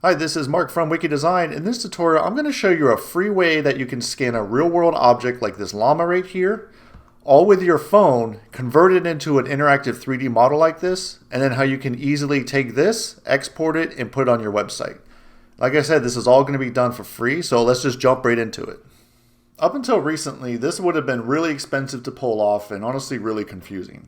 Hi, this is Mark from Wiki Design. In this tutorial, I'm going to show you a free way that you can scan a real-world object like this llama right here, all with your phone, convert it into an interactive 3D model like this, and then how you can easily take this, export it, and put it on your website. Like I said, this is all going to be done for free, so let's just jump right into it. Up until recently, this would have been really expensive to pull off and honestly really confusing.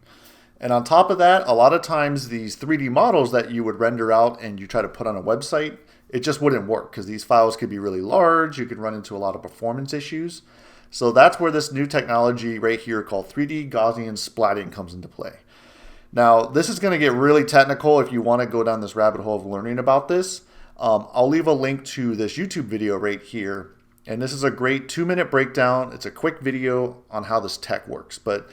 And on top of that, a lot of times these 3D models that you would render out and you try to put on a website, it just wouldn't work because these files could be really large. You could run into a lot of performance issues. So that's where this new technology right here called 3D Gaussian Splatting comes into play. Now, this is going to get really technical if you want to go down this rabbit hole of learning about this. I'll leave a link to this YouTube video right here. And this is a great 2-minute breakdown. It's a quick video on how this tech works. But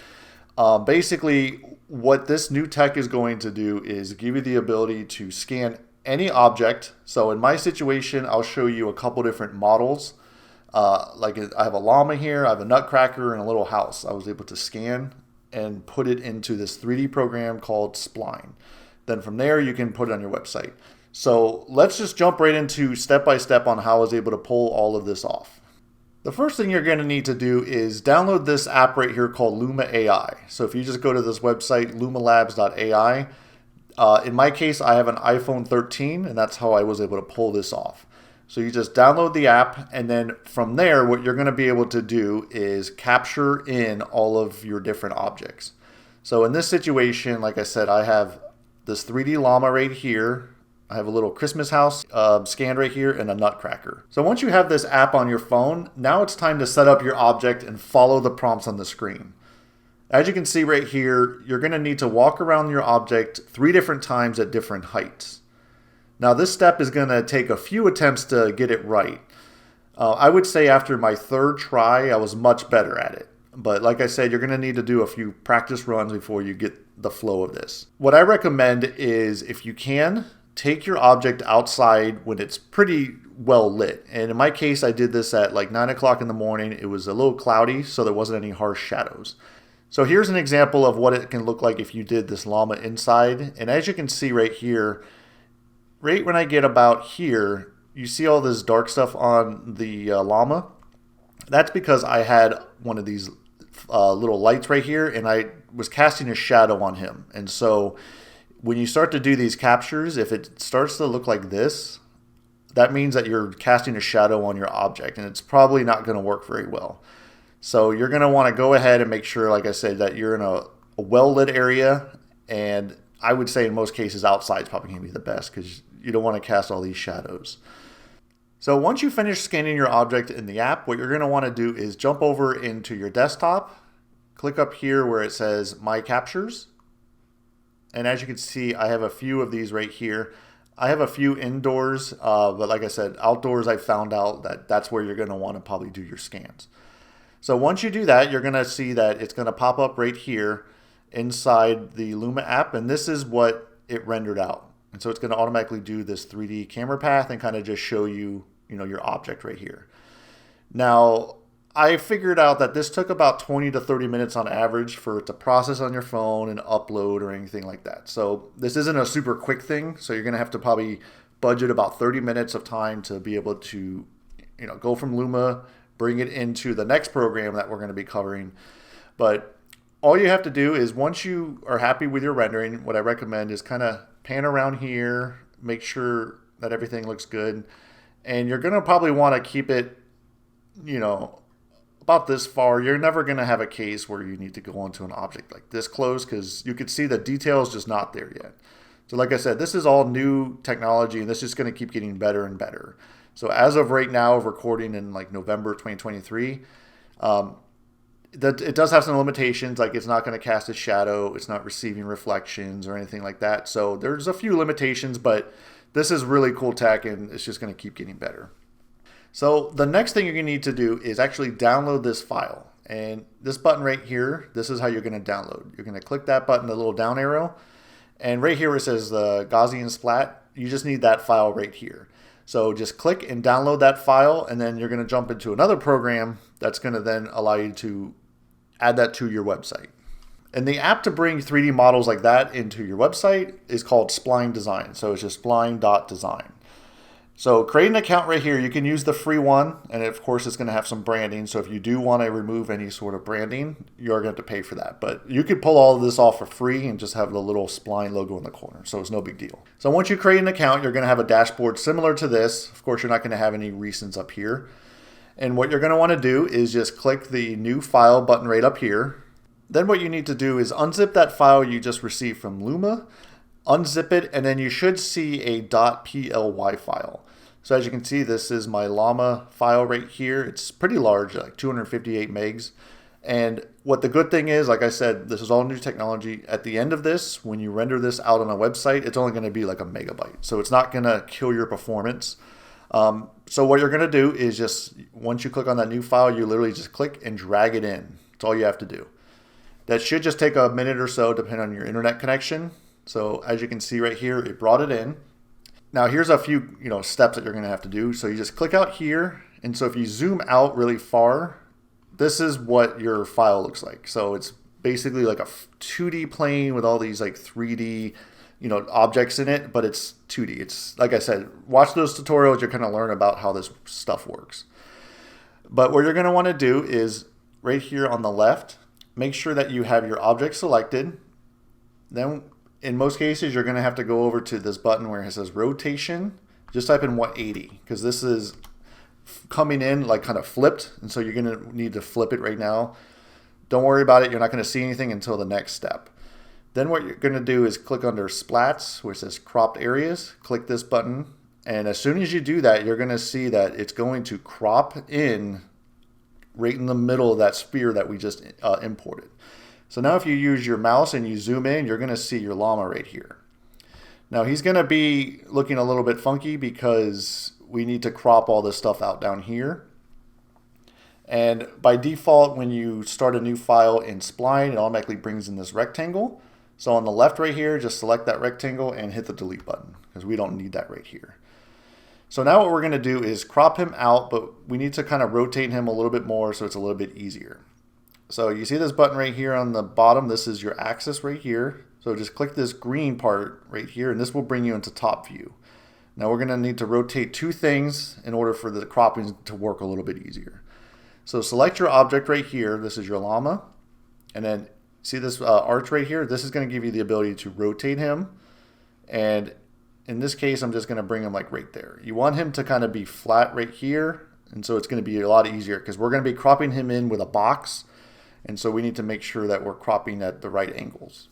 basically, what this new tech is going to do is give you the ability to scan any object. So in my situation, I'll show you a couple different models. Like I have a llama here, I have a nutcracker, and a little house. I was able to scan and put it into this 3D program called Spline. Then from there, you can put it on your website. So let's just jump right into step by step on how I was able to pull all of this off. The first thing you're going to need to do is download this app right here called Luma AI. So if you just go to this website, lumalabs.ai, in my case, I have an iPhone 13, and that's how I was able to pull this off. So you just download the app, and then from there, what you're going to be able to do is capture in all of your different objects. So in this situation, like I said, I have this 3D llama right here. I have a little Christmas house scanned right here and a nutcracker. So once you have this app on your phone, now it's time to set up your object and follow the prompts on the screen. As you can see right here, you're going to need to walk around your object 3 different times at different heights. Now this step is going to take a few attempts to get it right. I would say after my 3rd try, I was much better at it. But like I said, you're going to need to do a few practice runs before you get the flow of this. What I recommend is, if you can, take your object outside when it's pretty well lit. And in my case, I did this at like 9 o'clock in the morning. It was a little cloudy, so there wasn't any harsh shadows. So here's an example of what it can look like if you did this llama inside. And as you can see right here, right when I get about here, you see all this dark stuff on the llama. That's because I had one of these little lights right here, and I was casting a shadow on him. And so when you start to do these captures, if it starts to look like this, that means that you're casting a shadow on your object, and it's probably not going to work very well. So you're going to want to go ahead and make sure, like I said, that you're in a well-lit area, and I would say in most cases outside is probably going to be the best because you don't want to cast all these shadows. So once you finish scanning your object in the app, what you're going to want to do is jump over into your desktop, click up here where it says My Captures. And as you can see, I have a few of these right here. I have a few indoors, but like I said, outdoors I found out that that's where you're going to want to probably do your scans. So once you do that, you're going to see that it's going to pop up right here inside the Luma app, and this is what it rendered out. And so it's going to automatically do this 3D camera path and kind of just show you, your object right here. Now, I figured out that this took about 20 to 30 minutes on average for it to process on your phone and upload or anything like that. So this isn't a super quick thing. So you're going to have to probably budget about 30 minutes of time to be able to, go from Luma, bring it into the next program that we're going to be covering. But all you have to do is, once you are happy with your rendering, what I recommend is kind of pan around here, make sure that everything looks good. And you're going to probably want to keep it, about this far. You're never going to have a case where you need to go onto an object like this close, because you could see the detail is just not there yet. So like I said, this is all new technology, and this is going to keep getting better and better. So as of right now, recording in like November 2023, it does have some limitations, like it's not going to cast a shadow, it's not receiving reflections or anything like that. So there's a few limitations, but this is really cool tech, and it's just going to keep getting better. So the next thing you're going to need to do is actually download this file. And this button right here, this is how you're going to download. You're going to click that button, the little down arrow. And right here where it says the Gaussian Splat, you just need that file right here. So just click and download that file, and then you're going to jump into another program that's going to then allow you to add that to your website. And the app to bring 3D models like that into your website is called Spline Design. So it's just spline.design. So create an account right here. You can use the free one, and of course it's going to have some branding. So if you do want to remove any sort of branding, you're going to have to pay for that. But you could pull all of this off for free and just have the little Spline logo in the corner. So it's no big deal. So once you create an account, you're going to have a dashboard similar to this. Of course, you're not going to have any recents up here. And what you're going to want to do is just click the new file button right up here. Then what you need to do is unzip that file you just received from Luma, unzip it, and then you should see a .ply file. So as you can see, this is my Llama file right here. It's pretty large, like 258 megs. And what the good thing is, like I said, this is all new technology. At the end of this, when you render this out on a website, it's only going to be like a megabyte. So it's not going to kill your performance. So what you're going to do is just, once you click on that new file, you literally just click and drag it in. That's all you have to do. That should just take a minute or so, depending on your internet connection. So as you can see right here, it brought it in. Now here's a few steps that you're going to have to do. So you just click out here, and so if you zoom out really far, this is what your file looks like. So it's basically like a 2D plane with all these like 3D objects in it, but it's 2D. It's like I said, watch those tutorials. You're going to learn about how this stuff works. But what you're going to want to do is right here on the left, make sure that you have your object selected. Then in most cases, you're going to have to go over to this button where it says rotation. Just type in 180 because this is coming in like kind of flipped. And so you're going to need to flip it right now. Don't worry about it. You're not going to see anything until the next step. Then what you're going to do is click under splats where it says cropped areas. Click this button. And as soon as you do that, you're going to see that it's going to crop in right in the middle of that sphere that we just imported. So now if you use your mouse and you zoom in, you're going to see your llama right here. Now he's going to be looking a little bit funky because we need to crop all this stuff out down here. And by default, when you start a new file in Spline, it automatically brings in this rectangle. So on the left right here, just select that rectangle and hit the delete button because we don't need that right here. So now what we're going to do is crop him out, but we need to kind of rotate him a little bit more so it's a little bit easier. So you see this button right here on the bottom. This is your axis right here. So just click this green part right here, and this will bring you into top view. Now we're going to need to rotate two things in order for the cropping to work a little bit easier. So select your object right here. This is your llama. And then see this arch right here? This is going to give you the ability to rotate him. And in this case, I'm just going to bring him like right there. You want him to kind of be flat right here. And so it's going to be a lot easier because we're going to be cropping him in with a box. And so we need to make sure that we're cropping at the right angles.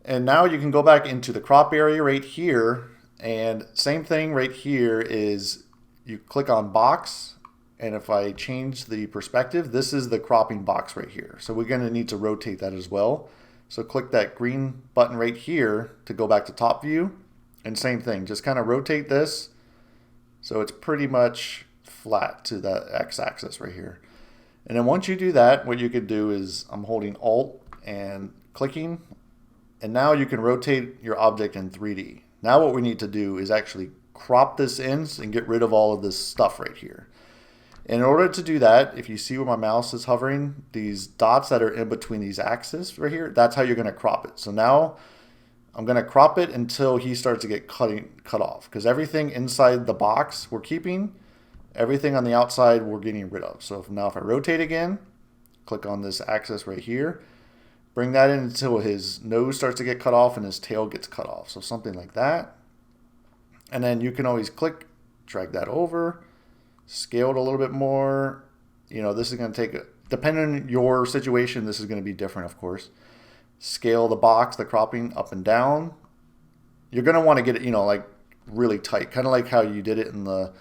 And now you can go back into the crop area right here. And same thing right here is you click on box. And if I change the perspective, this is the cropping box right here. So we're going to need to rotate that as well. So click that green button right here to go back to top view. And same thing, just kind of rotate this so it's pretty much flat to the x-axis right here. And then once you do that, what you could do is I'm holding Alt and clicking, and now you can rotate your object in 3D. Now what we need to do is actually crop this in and get rid of all of this stuff right here. And in order to do that, if you see where my mouse is hovering, these dots that are in between these axes right here, that's how you're going to crop it. So now I'm going to crop it until he starts to get cut off, because everything inside the box we're keeping, everything on the outside we're getting rid of. So now if I rotate again, click on this axis right here, bring that in until his nose starts to get cut off and his tail gets cut off. So something like that. And then you can always click, drag that over, scale it a little bit more. This is going to take, depending on your situation, this is going to be different, of course. Scale the box, the cropping up and down. You're going to want to get it, like really tight, kind of like how you did it in the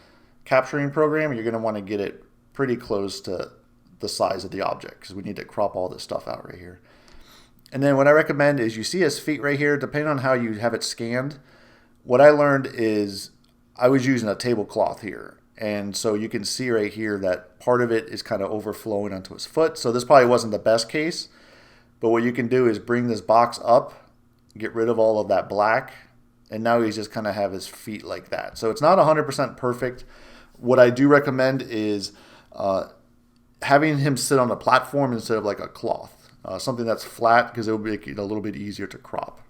capturing program. You're going to want to get it pretty close to the size of the object because we need to crop all this stuff out right here. And then what I recommend is you see his feet right here, depending on how you have it scanned. What I learned is I was using a tablecloth here. And so you can see right here that part of it is kind of overflowing onto his foot. So this probably wasn't the best case. But what you can do is bring this box up, get rid of all of that black, and now he's just kind of have his feet like that. So it's not 100% perfect. What I do recommend is having him sit on a platform instead of like a cloth, something that's flat, because it will make it a little bit easier to crop.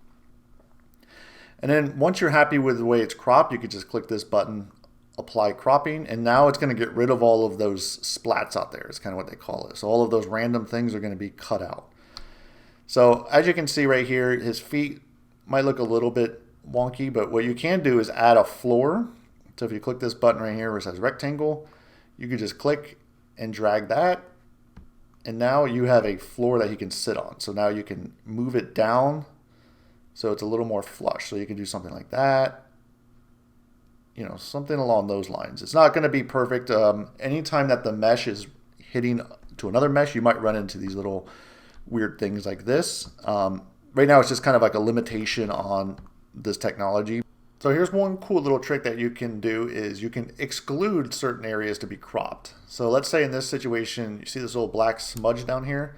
And then once you're happy with the way it's cropped, you can just click this button apply cropping, and now it's going to get rid of all of those splats out there. It's kind of what they call it. So all of those random things are going to be cut out. So as you can see right here, his feet might look a little bit wonky, but what you can do is add a floor. So if you click this button right here where it says rectangle, you can just click and drag that, and now you have a floor that he can sit on. So now you can move it down so it's a little more flush. So you can do something like that, you know, something along those lines. It's not going to be perfect. Anytime that the mesh is hitting to another mesh, you might run into these little weird things like this. Right now it's just kind of like a limitation on this technology. So here's one cool little trick that you can do is you can exclude certain areas to be cropped. So let's say in this situation, you see this little black smudge down here.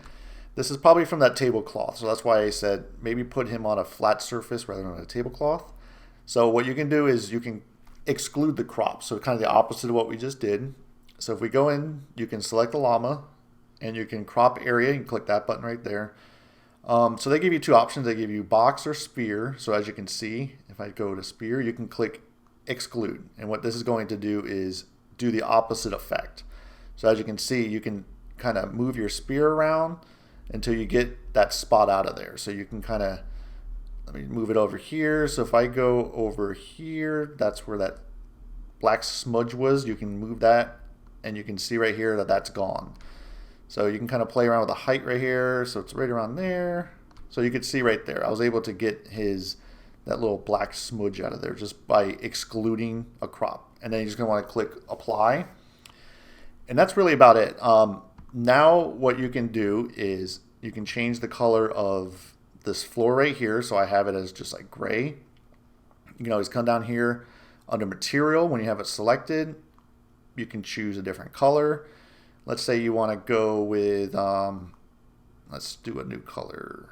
This is probably from that tablecloth. So that's why I said maybe put him on a flat surface rather than on a tablecloth. So what you can do is you can exclude the crop. So kind of the opposite of what we just did. So if we go in, you can select the llama and you can crop area. You can click that button right there. So they give you two options. They give you box or sphere. So as you can see, if I go to sphere, you can click exclude. And what this is going to do is do the opposite effect. So as you can see, you can kind of move your sphere around until you get that spot out of there. So you can kind of, let me move it over here. So if I go over here, that's where that black smudge was. You can move that and you can see right here that that's gone. So you can kind of play around with the height right here. So it's right around there. So you can see right there, I was able to get that little black smudge out of there just by excluding a crop. And then you're just gonna want to click apply. And that's really about it. Now what you can do is you can change the color of this floor right here. So I have it as just like gray. You can always come down here under material. When you have it selected, you can choose a different color. Let's say you want to go with, let's do a new color.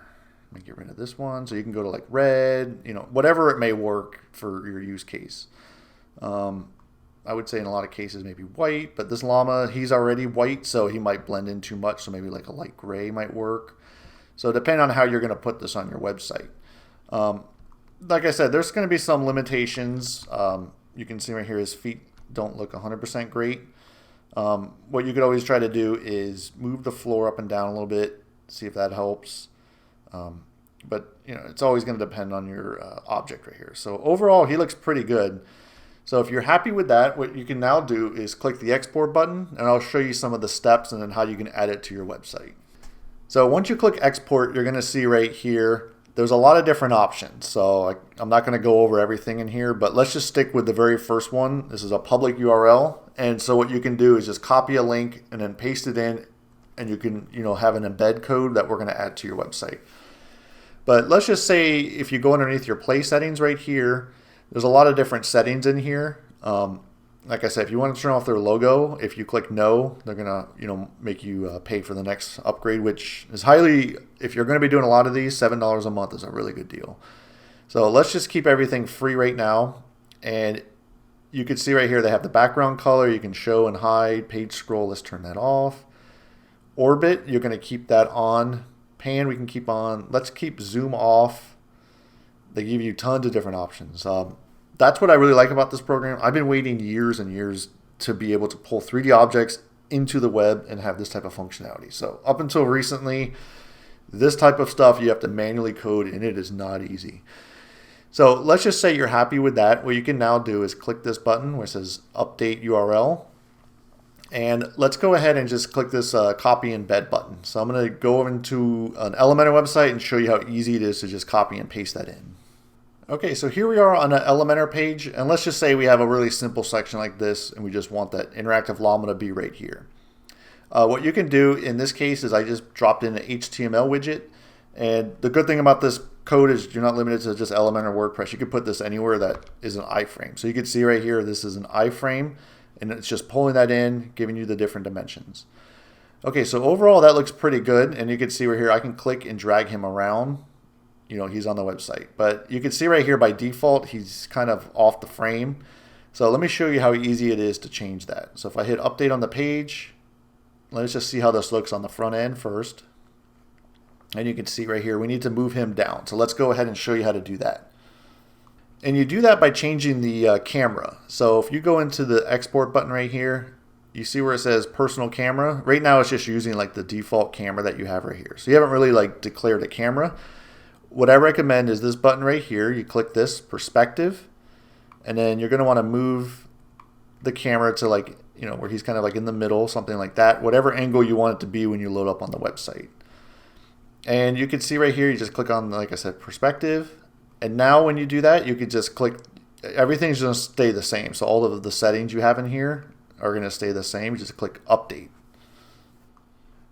Let me get rid of this one. So you can go to like red, you know, whatever it may work for your use case. I would say in a lot of cases maybe white, but this llama, he's already white, so he might blend in too much. So maybe like a light gray might work. So depending on how you're going to put this on your website. Like I said, there's going to be some limitations. You can see right here his feet don't look 100% great. What you could always try to do is move the floor up and down a little bit, see if that helps. But you know, it's always going to depend on your object right here. So overall, he looks pretty good. So if you're happy with that, what you can now do is click the export button, and I'll show you some of the steps and then how you can add it to your website. So once you click export, you're going to see right here, there's a lot of different options. So I'm not going to go over everything in here, but let's just stick with the very first one. This is a public URL. And so what you can do is just copy a link and then paste it in, and you can, you know, have an embed code that we're going to add to your website. But let's just say if you go underneath your play settings right here, there's a lot of different settings in here. Like I said, if you want to turn off their logo, if you click no, they're going to, you know, make you pay for the next upgrade, which is highly, if you're going to be doing a lot of these, $7 a month is a really good deal. So let's just keep everything free right now. And you can see right here, they have the background color. You can show and hide, page scroll. Let's turn that off. Orbit, you're going to keep that on. Pan, we can keep on. Let's keep zoom off. They give you tons of different options. That's what I really like about this program. I've been waiting years and years to be able to pull 3D objects into the web and have this type of functionality. So up until recently, this type of stuff you have to manually code, and it is not easy. So let's just say you're happy with that. What you can now do is click this button where it says update URL. And let's go ahead and just click this copy embed button. So I'm going to go into an Elementor website and show you how easy it is to just copy and paste that in. Okay, so here we are on an Elementor page, and let's just say we have a really simple section like this, and we just want that interactive llama to be right here. What you can do in this case is I just dropped in an HTML widget, and the good thing about this code is you're not limited to just Elementor WordPress. You can put this anywhere that is an iframe. So you can see right here, this is an iframe, and it's just pulling that in, giving you the different dimensions. Okay, so overall that looks pretty good, and you can see right here I can click and drag him around. You know, he's on the website, but you can see right here by default he's kind of off the frame. So let me show you how easy it is to change that. So if I hit update on the page, let's just see how this looks on the front end first. And you can see right here we need to move him down. So let's go ahead and show you how to do that. And you do that by changing the camera. So if you go into the export button right here, you see where it says personal camera. Right now it's just using like the default camera that you have right here. So you haven't really like declared a camera. What I recommend is this button right here. You click this perspective, and then you're going to want to move the camera to like, you know, where he's kind of like in the middle, something like that, whatever angle you want it to be when you load up on the website. And you can see right here, you just click on, like I said, perspective. And now when you do that, you can just click, everything's going to stay the same. So all of the settings you have in here are going to stay the same. You just click update.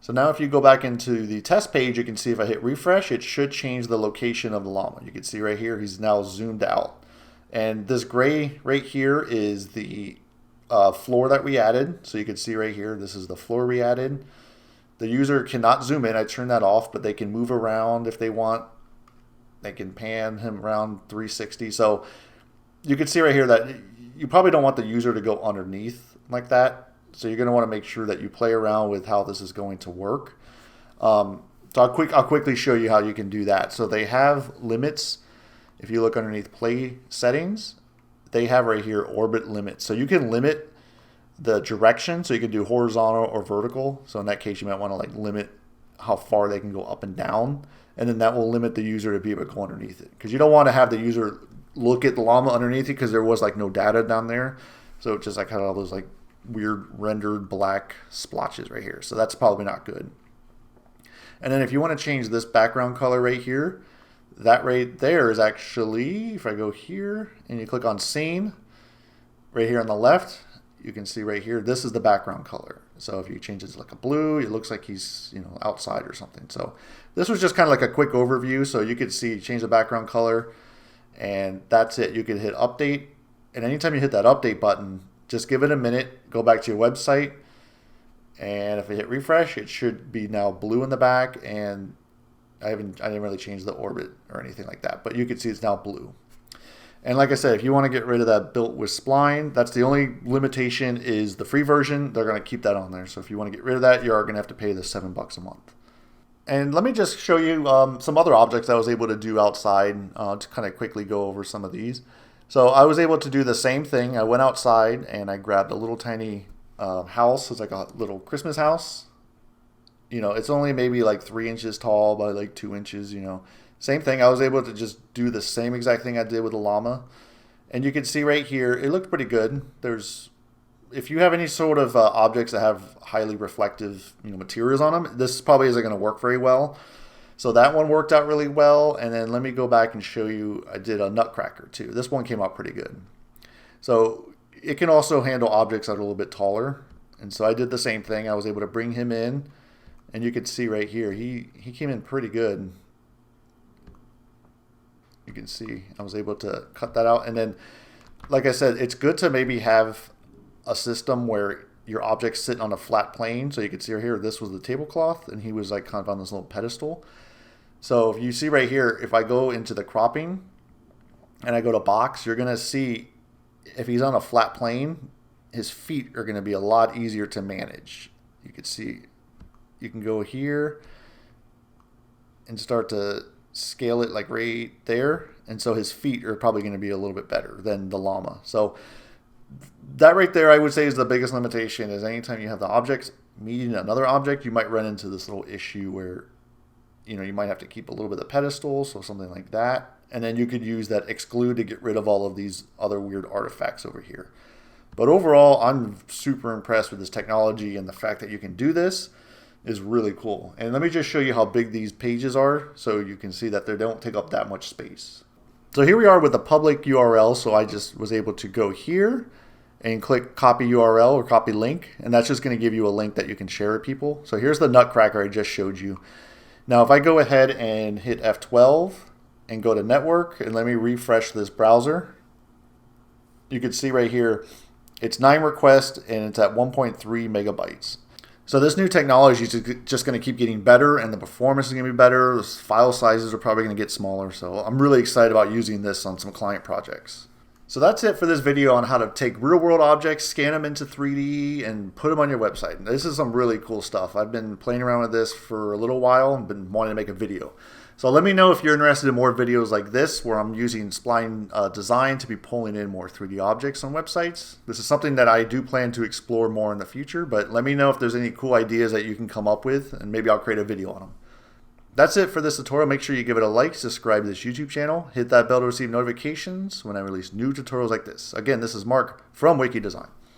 So now if you go back into the test page, you can see if I hit refresh, it should change the location of the llama. You can see right here, he's now zoomed out. And this gray right here is the floor that we added. So you can see right here, this is the floor we added. The user cannot zoom in. I turned that off, but they can move around if they want. They can pan him around 360. So you can see right here that you probably don't want the user to go underneath like that. So you're going to want to make sure that you play around with how this is going to work. So I'll quickly show you how you can do that. So they have limits. If you look underneath play settings, they have right here orbit limit. So you can limit the direction. So you can do horizontal or vertical. So in that case, you might want to like limit how far they can go up and down. And then that will limit the user to be able to go underneath it. Because you don't want to have the user look at the llama underneath it because there was like no data down there. So it just like had all those like weird rendered black splotches right here. So that's probably not good. And then if you want to change this background color right here, that right there is actually, if I go here and you click on scene, right here on the left, you can see right here, this is the background color. So if you change it to like a blue, it looks like he's, you know, outside or something. So this was just kind of like a quick overview. So you could see, change the background color, and that's it. You could hit update. And anytime you hit that update button, just give it a minute, go back to your website, and if I hit refresh, it should be now blue in the back, and I didn't really change the orbit or anything like that, but you can see it's now blue. And like I said, if you want to get rid of that built with Spline, that's the only limitation is the free version. They're going to keep that on there. So if you want to get rid of that, you are going to have to pay the $7 a month. And let me just show you some other objects I was able to do outside to kind of quickly go over some of these. So I was able to do the same thing. I went outside and I grabbed a little tiny house. It's like a little Christmas house. You know, it's only maybe like 3 inches tall by like 2 inches, you know. Same thing. I was able to just do the same exact thing I did with the llama. And you can see right here, it looked pretty good. If you have any sort of objects that have highly reflective, you know, materials on them, this probably isn't going to work very well. So that one worked out really well. And then let me go back and show you, I did a nutcracker too. This one came out pretty good. So it can also handle objects that are a little bit taller. And so I did the same thing. I was able to bring him in, and you can see right here, he came in pretty good. You can see I was able to cut that out. And then, like I said, it's good to maybe have a system where your object's sitting on a flat plane. So you can see right here, this was the tablecloth, and he was like kind of on this little pedestal. So if you see right here, if I go into the cropping and I go to box, you're going to see if he's on a flat plane, his feet are going to be a lot easier to manage. You can see, you can go here and start to scale it like right there. And so his feet are probably going to be a little bit better than the llama. So that right there, I would say, is the biggest limitation, is anytime you have the objects meeting another object, you might run into this little issue where, you know, you might have to keep a little bit of the pedestal, so something like that. And then you could use that exclude to get rid of all of these other weird artifacts over here. But overall, I'm super impressed with this technology, and the fact that you can do this is really cool. And let me just show you how big these pages are so you can see that they don't take up that much space. So here we are with a public URL. So I just was able to go here and click copy URL or copy link, and that's just going to give you a link that you can share with people. So here's the nutcracker I just showed you. Now if I go ahead and hit F12 and go to network, and let me refresh this browser, you can see right here it's 9 requests and it's at 1.3 megabytes. So this new technology is just going to keep getting better, and the performance is going to be better. The file sizes are probably going to get smaller. So I'm really excited about using this on some client projects. So that's it for this video on how to take real-world objects, scan them into 3D, and put them on your website. This is some really cool stuff. I've been playing around with this for a little while and been wanting to make a video. So let me know if you're interested in more videos like this, where I'm using Spline design to be pulling in more 3D objects on websites. This is something that I do plan to explore more in the future, but let me know if there's any cool ideas that you can come up with, and maybe I'll create a video on them. That's it for this tutorial. Make sure you give it a like, subscribe to this YouTube channel, hit that bell to receive notifications when I release new tutorials like this. Again, this is Mark from Wiki Design.